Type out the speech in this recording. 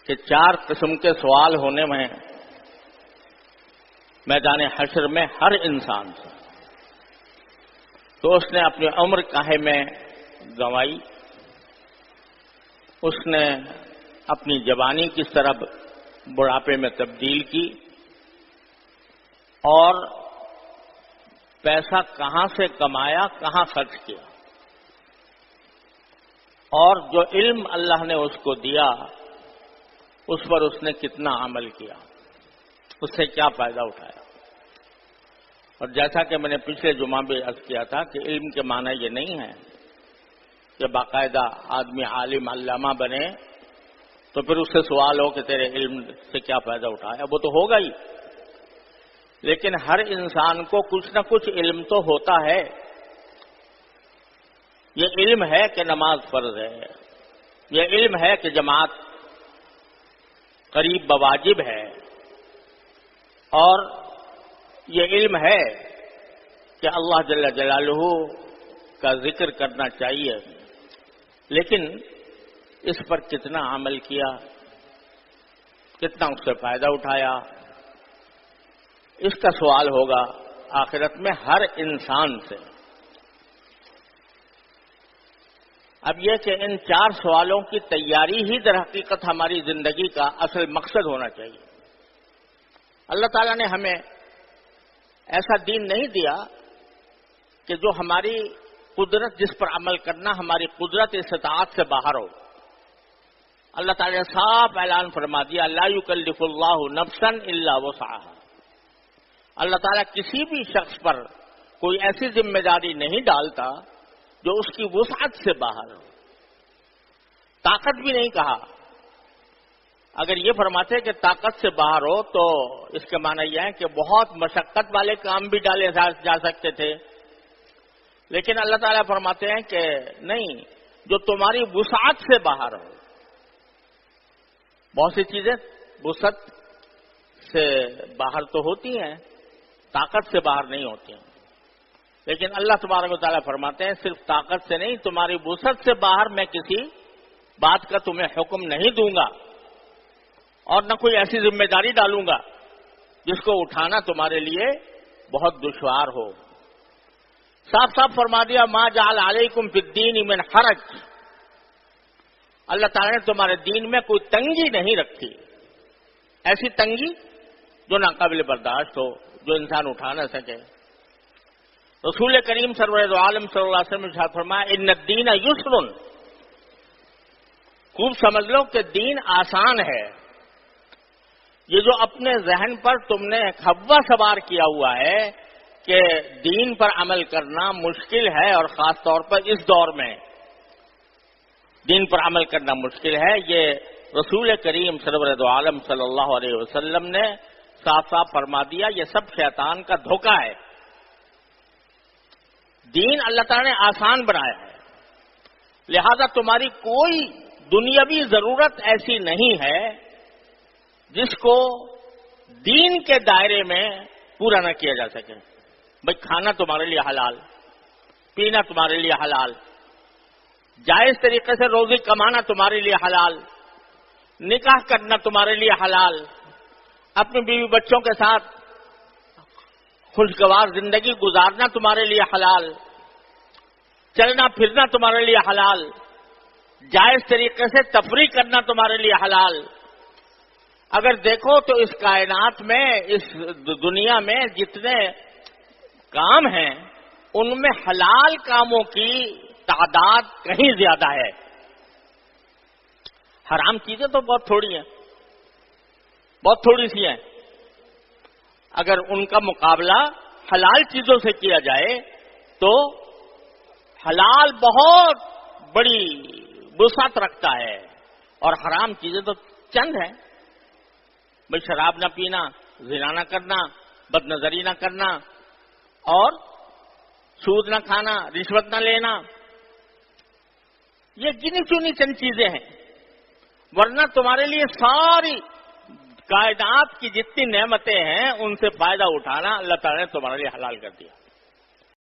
کہ 4 قسم کے سوال ہونے میں میدان حشر میں ہر انسان سے. تو اس نے اپنی عمر کاہے میں گنوائی، اس نے اپنی جوانی کس طرح بڑھاپے میں تبدیل کی، اور پیسہ کہاں سے کمایا، کہاں خرچ کیا، اور جو علم اللہ نے اس کو دیا اس پر اس نے کتنا عمل کیا، اس سے کیا فائدہ اٹھایا. اور جیسا کہ میں نے پچھلے جمعہ بھی عرض کیا تھا کہ علم کے معنی یہ نہیں ہے کہ باقاعدہ آدمی عالم علامہ بنے تو پھر اس سے سوال ہو کہ تیرے علم سے کیا فائدہ اٹھایا. وہ تو ہوگا ہی، لیکن ہر انسان کو کچھ نہ کچھ علم تو ہوتا ہے. یہ علم ہے کہ نماز فرض ہے، یہ علم ہے کہ جماعت قریب بواجب ہے، اور یہ علم ہے کہ اللہ جل جلالہ کا ذکر کرنا چاہیے، لیکن اس پر کتنا عمل کیا، کتنا اس سے فائدہ اٹھایا، اس کا سوال ہوگا آخرت میں ہر انسان سے. اب یہ کہ ان 4 سوالوں کی تیاری ہی در حقیقت ہماری زندگی کا اصل مقصد ہونا چاہیے. اللہ تعالیٰ نے ہمیں ایسا دین نہیں دیا کہ جو ہماری قدرت، جس پر عمل کرنا ہماری قدرت استطاعت سے باہر ہو. اللہ تعالیٰ نے صاف اعلان فرما دیا لا یکلف اللہ نفسا الا وسعها. اللہ تعالیٰ کسی بھی شخص پر کوئی ایسی ذمہ داری نہیں ڈالتا جو اس کی وسعت سے باہر ہو. طاقت بھی نہیں کہا. اگر یہ فرماتے کہ طاقت سے باہر ہو تو اس کے معنی یہ ہے کہ بہت مشقت والے کام بھی ڈالے جا سکتے تھے، لیکن اللہ تعالیٰ فرماتے ہیں کہ نہیں، جو تمہاری وسعت سے باہر ہو. بہت سی چیزیں وسعت سے باہر تو ہوتی ہیں، طاقت سے باہر نہیں ہوتی ہیں، لیکن اللہ تبارک و تعالیٰ فرماتے ہیں صرف طاقت سے نہیں، تمہاری وسعت سے باہر میں کسی بات کا تمہیں حکم نہیں دوں گا، اور نہ کوئی ایسی ذمہ داری ڈالوں گا جس کو اٹھانا تمہارے لیے بہت دشوار ہو. صاف صاف فرما دیا ما جعل علیکم فی الدین من حرج. اللہ تعالیٰ نے تمہارے دین میں کوئی تنگی نہیں رکھی، ایسی تنگی جو ناقابل برداشت ہو، جو انسان اٹھا نہ سکے. رسول کریم سرور عالم صلی اللہ علیہ وسلم نے ارشاد فرمایا ان الدین یسر. خوب سمجھ لو کہ دین آسان ہے. یہ جو اپنے ذہن پر تم نے کھوا سوار کیا ہوا ہے کہ دین پر عمل کرنا مشکل ہے، اور خاص طور پر اس دور میں دین پر عمل کرنا مشکل ہے، یہ رسول کریم سرور عالم صلی اللہ علیہ وسلم نے صاف صاف فرما دیا یہ سب شیطان کا دھوکہ ہے. دین اللہ تعالیٰ نے آسان بنایا ہے، لہذا تمہاری کوئی دنیاوی ضرورت ایسی نہیں ہے جس کو دین کے دائرے میں پورا نہ کیا جا سکے. بھائی کھانا تمہارے لیے حلال، پینا تمہارے لیے حلال، جائز طریقے سے روزی کمانا تمہارے لیے حلال، نکاح کرنا تمہارے لیے حلال، اپنی بیوی بچوں کے ساتھ خوشگوار زندگی گزارنا تمہارے لیے حلال، چلنا پھرنا تمہارے لیے حلال، جائز طریقے سے تفریح کرنا تمہارے لیے حلال. اگر دیکھو تو اس کائنات میں، اس دنیا میں جتنے کام ہیں ان میں حلال کاموں کی تعداد کہیں زیادہ ہے. حرام چیزیں تو بہت تھوڑی ہیں، بہت تھوڑی سی ہیں. اگر ان کا مقابلہ حلال چیزوں سے کیا جائے تو حلال بہت بڑی وسعت رکھتا ہے، اور حرام چیزیں تو چند ہیں. بھئی شراب نہ پینا، زنا نہ کرنا، بد نظری نہ کرنا، اور سود نہ کھانا، رشوت نہ لینا، یہ گنی چنی چند چیزیں ہیں. ورنہ تمہارے لیے ساری کائنات کی جتنی نعمتیں ہیں ان سے فائدہ اٹھانا اللہ تعالیٰ نے تمہارے لیے حلال کر دیا.